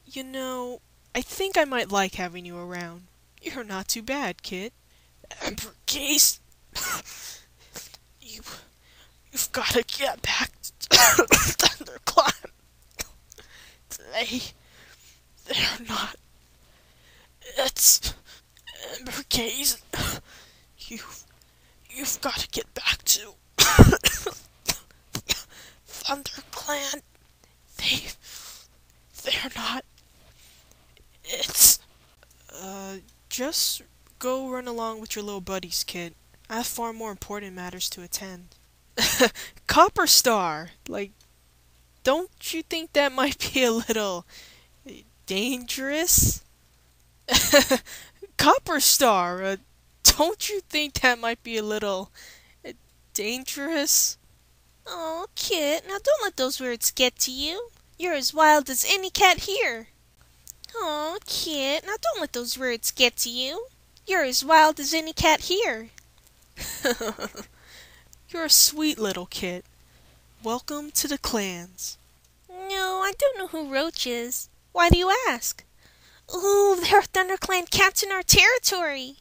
You know, I think I might like having you around. You're not too bad, kid. Emperor Case, you, you've got to get back to Thunderclimb. They're not. It's Emperor Case. You've got to get back to ThunderClan. They're not. It's just go run along with your little buddies, kid. I have far more important matters to attend. Copper Star! Like, don't you think that might be a little dangerous? Copper Star! Don't you think that might be a little dangerous? Oh, kid, now don't let those words get to you. You're as wild as any cat here. Oh, kid, now don't let those words get to you. You're as wild as any cat here. You're a sweet little kid. Welcome to the clans. No, I don't know who Roach is. Why do you ask? Ooh, there are ThunderClan cats in our territory.